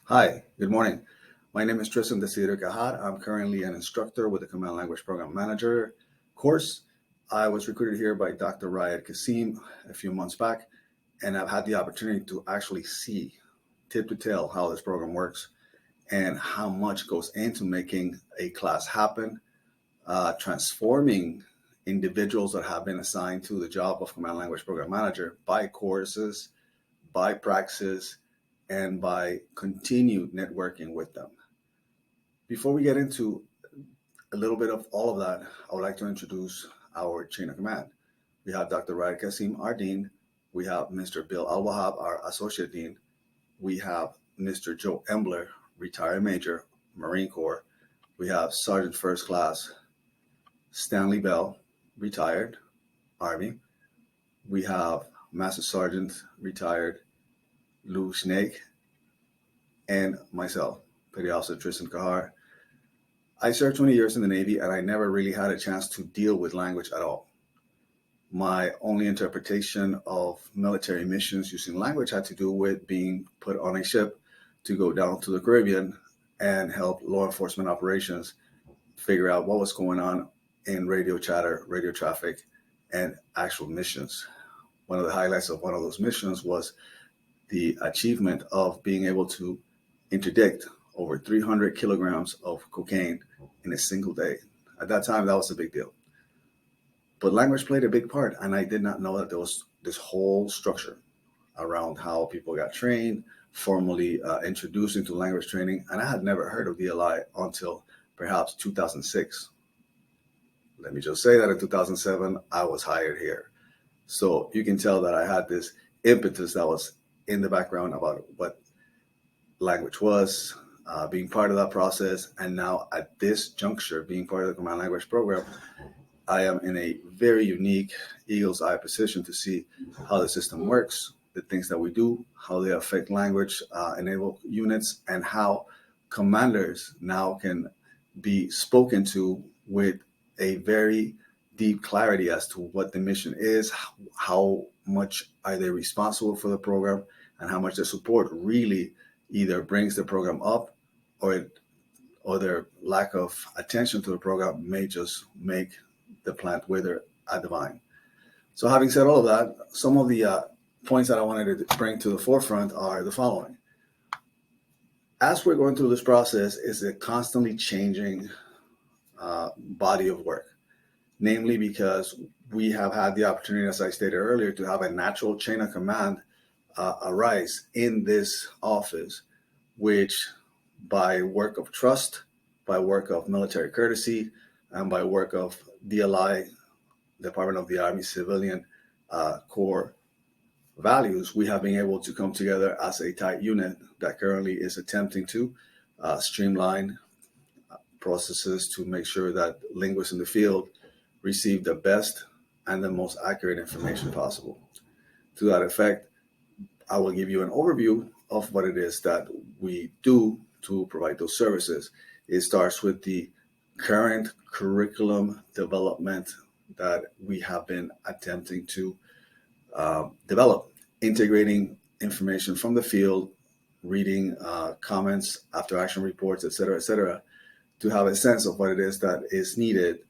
Hi, good morning. My name is Tristan Desider Cajat. I'm currently an instructor with the Command Language Program Manager course. I was recruited here by Dr. Rayed Kasim a few months back, and I've had the opportunity to actually see tip to tail how this program works and how much goes into making a class happen, transforming individuals that have been assigned to the job of Command Language Program Manager by courses, by praxis, and by continued networking with them. Before we get into a little bit of all of that, I would like to introduce our chain of command. We have Dr. Rayed Kasim, our dean. We have Mr. Bill Al-Wahab, our associate dean. We have Mr. Joe Embler, retired major, Marine Corps. We have Sergeant First Class Stanley Bell, retired, Army. We have Master Sergeant, retired, Lou Snake, and myself, Petty Officer Tristan Kahar. I served 20 years in the Navy, and I never really had a chance to deal with language at all. My only interpretation of military missions using language had to do with being put on a ship to go down to the Caribbean and help law enforcement operations figure out what was going on in radio chatter, radio traffic, and actual missions. One of the highlights of one of those missions was the achievement of being able to interdict over 300 kilograms of cocaine in a single day. At that time, that was a big deal. But language played a big part, and I did not know that there was this whole structure around how people got trained, formally introduced into language training, and I had never heard of DLI until perhaps 2006. Let me just say that in 2007, I was hired here. So you can tell that I had this impetus that was in the background about what language was, being part of that process, and now at this juncture, being part of the Command Language Program, I am in a very unique eagle's eye position to see how the system works, the things that we do, how they affect language enabled units, and how commanders now can be spoken to with a very deep clarity as to what the mission is, how much are they responsible for the program, and how much their support really either brings the program up or their lack of attention to the program may just make the plant wither at the vine. So having said all of that, some of the points that I wanted to bring to the forefront are the following. As we're going through this process, is a constantly changing body of work, namely because we have had the opportunity, as I stated earlier, to have a natural chain of command arise in this office, which by work of trust, by work of military courtesy, and by work of DLI, Department of the Army Civilian Corps values, we have been able to come together as a tight unit that currently is attempting to streamline processes to make sure that linguists in the field receive the best and the most accurate information possible. To that effect, I will give you an overview of what it is that we do to provide those services. It starts with the current curriculum development that we have been attempting to develop, integrating information from the field, reading comments, after action reports, et cetera, to have a sense of what it is that is needed,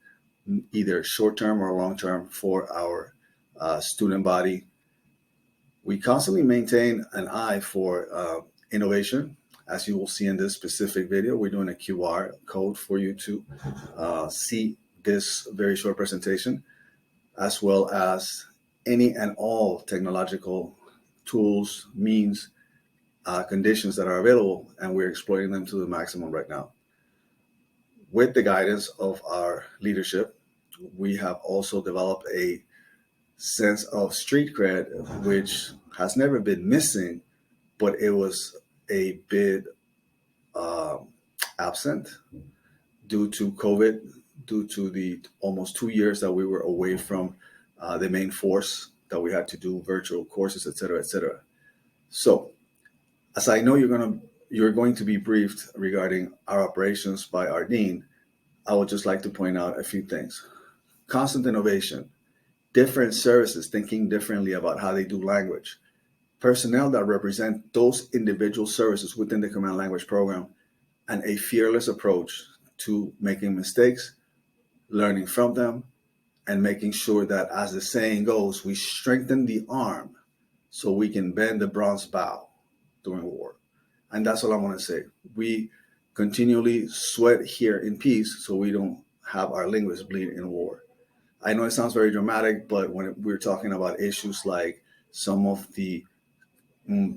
either short-term or long-term, for our student body. We constantly maintain an eye for innovation. As you will see in this specific video, we're doing a QR code for you to see this very short presentation, as well as any and all technological tools, means, conditions that are available, and we're exploiting them to the maximum right now. With the guidance of our leadership, we have also developed a sense of street cred, which has never been missing, but it was a bit absent due to COVID, due to the almost 2 years that we were away from the main force, that we had to do virtual courses, et cetera. So, as I know you're going to be briefed regarding our operations by our dean, I would just like to point out a few things. Constant innovation, different services thinking differently about how they do language, personnel that represent those individual services within the command language program, and a fearless approach to making mistakes, learning from them, and making sure that, as the saying goes, we strengthen the arm so we can bend the bronze bow during war. And that's all I want to say. We continually sweat here in peace so we don't have our linguists bleed in war. I know it sounds very dramatic, but when we're talking about issues like some of the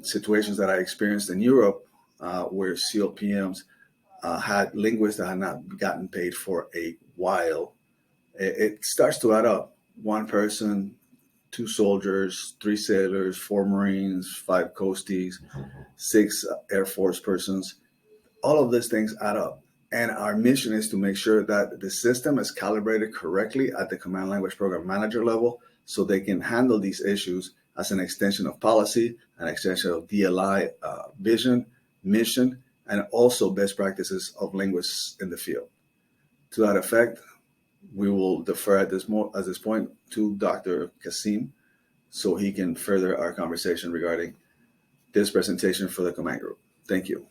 situations that I experienced in Europe, where SEAL PMs had linguists that had not gotten paid for a while, it starts to add up. One person, 2 soldiers, 3 sailors, 4 Marines, 5 Coasties, 6 Air Force persons. All of these things add up. And our mission is to make sure that the system is calibrated correctly at the command language program manager level so they can handle these issues as an extension of policy, an extension of DLI vision, mission, and also best practices of linguists in the field. To that effect, we will defer at this point to Dr. Kasim so he can further our conversation regarding this presentation for the command group. Thank you.